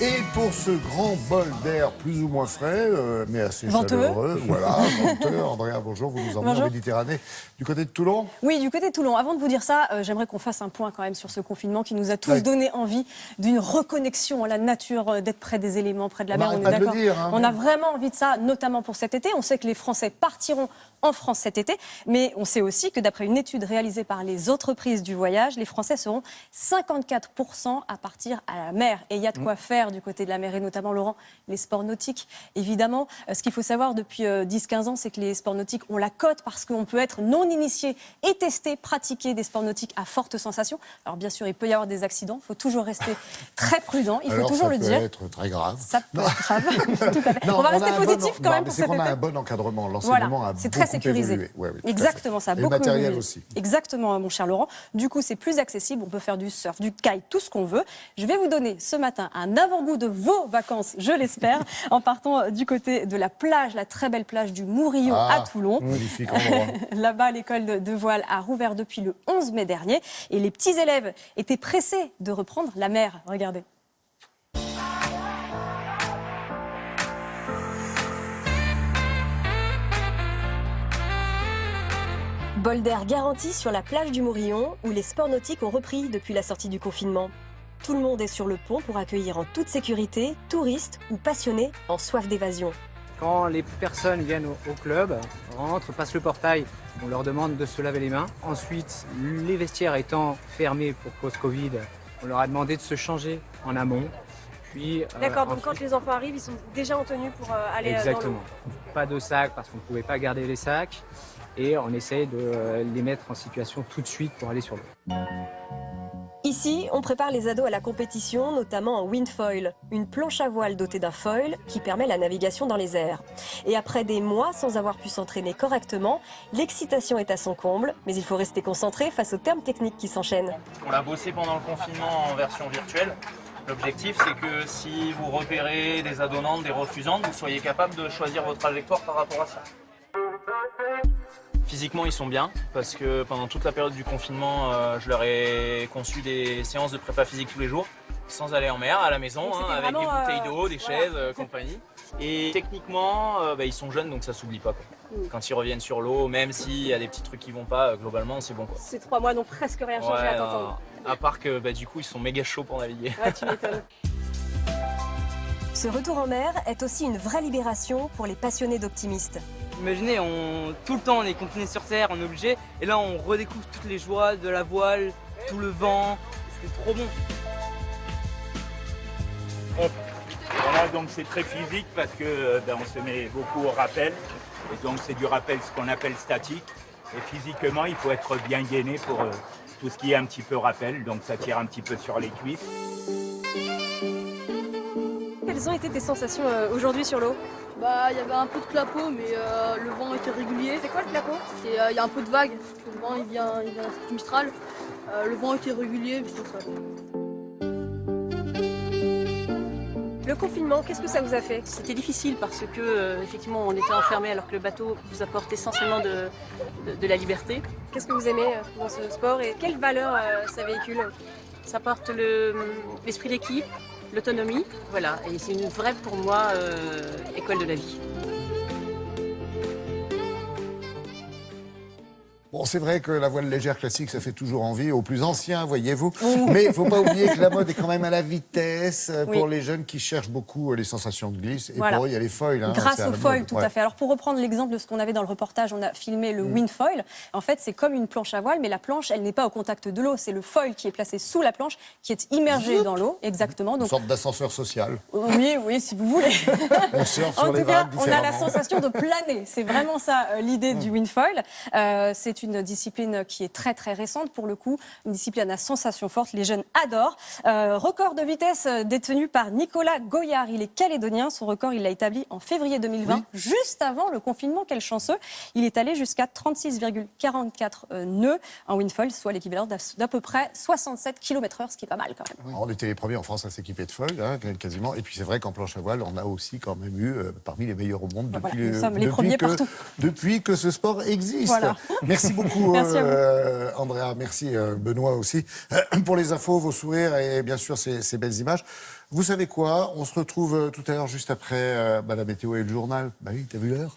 Et pour ce grand bol d'air plus ou moins frais, mais assez Venteux. chaleureux, voilà, venteux. Andrea, bonjour, vous nous emmenez en Méditerranée, du côté de Toulon? Oui, du côté de Toulon. Avant de vous dire ça, j'aimerais qu'on fasse un point quand même sur ce confinement qui nous a tous donné envie d'une reconnexion à la nature, d'être près des éléments, près de la mer. On est d'accord. On a vraiment envie de ça, notamment pour cet été. On sait que les Français partiront en France cet été, mais on sait aussi que d'après une étude réalisée par les entreprises du voyage, les Français seront 54% à partir à la mer. Et il y a de quoi faire du côté de la mer, et notamment, Laurent, les sports nautiques. Évidemment, ce qu'il faut savoir depuis 10-15 ans, c'est que les sports nautiques ont la cote parce qu'on peut être non initié et tester, pratiquer des sports nautiques à forte sensation. Alors bien sûr, il peut y avoir des accidents, il faut toujours rester très prudent, il faut toujours le dire. Ça peut être très grave. Ça peut être grave, tout à fait. Non, on va rester positif quand même pour cet été. C'est qu'on a un bon encadrement, l'enseignement a beaucoup sécurisé. Oui, exactement, ça a beaucoup évolué. Et le matériel évolué. aussi. Exactement, mon cher Laurent. Du coup, c'est plus accessible, on peut faire du surf, du kite, tout ce qu'on veut. Je vais vous donner ce matin un avant-goût de vos vacances, je l'espère, en partant du côté de la plage, la très belle plage du Mourillon à Toulon. Magnifique endroit. Là-bas, l'école de voile a rouvert depuis le 11 mai dernier et les petits élèves étaient pressés de reprendre la mer. Regardez. Bol d'air garanti sur la plage du Mourillon où les sports nautiques ont repris depuis la sortie du confinement. Tout le monde est sur le pont pour accueillir en toute sécurité touristes ou passionnés en soif d'évasion. Quand les personnes viennent au club, rentrent, passent le portail, on leur demande de se laver les mains. Ensuite, les vestiaires étant fermés pour cause Covid, on leur a demandé de se changer en amont. Puis, d'accord, donc quand les enfants arrivent, ils sont déjà en tenue pour aller exactement. dans l'eau. Pas de sacs parce qu'on ne pouvait pas garder les sacs. Et on essaye de les mettre en situation tout de suite pour aller sur l'eau. Ici, on prépare les ados à la compétition, notamment en windfoil, une planche à voile dotée d'un foil qui permet la navigation dans les airs. Et après des mois sans avoir pu s'entraîner correctement, l'excitation est à son comble, mais il faut rester concentré face aux termes techniques qui s'enchaînent. On l'a bossé pendant le confinement en version virtuelle. L'objectif, c'est que si vous repérez des adonnantes, des refusantes, vous soyez capable de choisir votre trajectoire par rapport à ça. Physiquement, ils sont bien parce que pendant toute la période du confinement, je leur ai conçu des séances de prépa physique tous les jours, sans aller en mer, à la maison, avec des bouteilles d'eau, des chaises, compagnie. Et techniquement, ils sont jeunes, donc ça s'oublie pas, quoi. Quand ils reviennent sur l'eau, même s'il y a des petits trucs qui vont pas, globalement, c'est bon, quoi. Ces 3 mois n'ont presque rien changé à t'entendre. À part que du coup, ils sont méga chauds pour naviguer. Ouais, tu m'étonnes. Ce retour en mer est aussi une vraie libération pour les passionnés d'optimistes. Imaginez, tout le temps on est confiné sur Terre, on est obligé, et là on redécouvre toutes les joies de la voile, tout le vent, c'était trop bon. Voilà, donc c'est très physique parce que on se met beaucoup au rappel, et donc c'est du rappel ce qu'on appelle statique, et physiquement il faut être bien gainé pour tout ce qui est un petit peu rappel, donc ça tire un petit peu sur les cuisses. Quelles ont été tes sensations aujourd'hui sur l'eau ? Il y avait un peu de clapot, mais le vent était régulier. C'est quoi le clapot ? Il y a un peu de vague, parce que le vent il vient du Mistral. Le vent était régulier, puis ça. Le confinement, qu'est-ce que ça vous a fait ? C'était difficile parce que effectivement on était enfermés alors que le bateau vous apporte essentiellement de la liberté. Qu'est-ce que vous aimez dans ce sport et quelles valeurs ça véhicule ? Ça apporte l'esprit d'équipe, l'autonomie, voilà, et c'est une vraie pour moi école de la vie. Bon, c'est vrai que la voile légère classique, ça fait toujours envie aux plus anciens, voyez-vous. Mais il ne faut pas oublier que la mode est quand même à la vitesse pour les jeunes qui cherchent beaucoup les sensations de glisse. Et pour eux, il y a les foils. Grâce aux foils, tout à fait. Alors, pour reprendre l'exemple de ce qu'on avait dans le reportage, on a filmé le windfoil. En fait, c'est comme une planche à voile, mais la planche, elle n'est pas au contact de l'eau. C'est le foil qui est placé sous la planche, qui est immergé dans l'eau. Exactement. Donc, une sorte d'ascenseur social. Oui, si vous voulez. On surfe sur en les tout cas, vagues on a la différemment. sensation de planer. C'est vraiment ça l'idée du windfoil. C'est une discipline qui est très très récente pour le coup, une discipline à sensation forte, les jeunes adorent. Record de vitesse détenu par Nicolas Goyard, il est calédonien, son record il l'a établi en février 2020, juste avant le confinement, quel chanceux. Il est allé jusqu'à 36,44 nœuds en windfoil, soit l'équivalent d'à peu près 67 km/h, ce qui est pas mal quand même. On était les premiers en France à s'équiper de foils, quasiment. Et puis c'est vrai qu'en planche à voile, on a aussi quand même eu parmi les meilleurs au monde depuis que ce sport existe. Voilà. Merci beaucoup. Merci à vous. Andrea, merci Benoît aussi pour les infos, vos sourires et bien sûr ces belles images. Vous savez quoi? On se retrouve tout à l'heure juste après la météo et le journal. Bah oui, t'as vu l'heure?